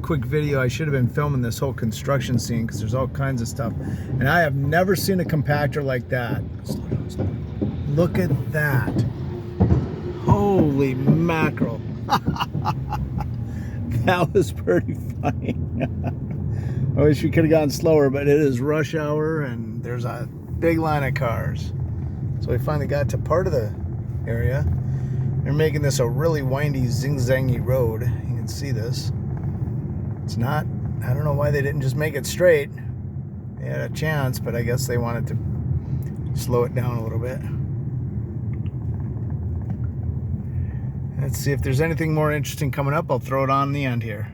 quick video. I should have been filming this whole construction scene because there's all kinds of stuff. And I have never seen a compactor like that. Look at that. Holy mackerel. That was pretty funny. I wish we could have gone slower, but it is rush hour and there's a big line of cars. So we finally got to part of the area. They're making this a really windy, zigzaggy road. You can see this. It's not, I don't know why they didn't just make it straight. They had a chance, but I guess they wanted to slow it down a little bit. Let's see if there's anything more interesting coming up. I'll throw it on the end here.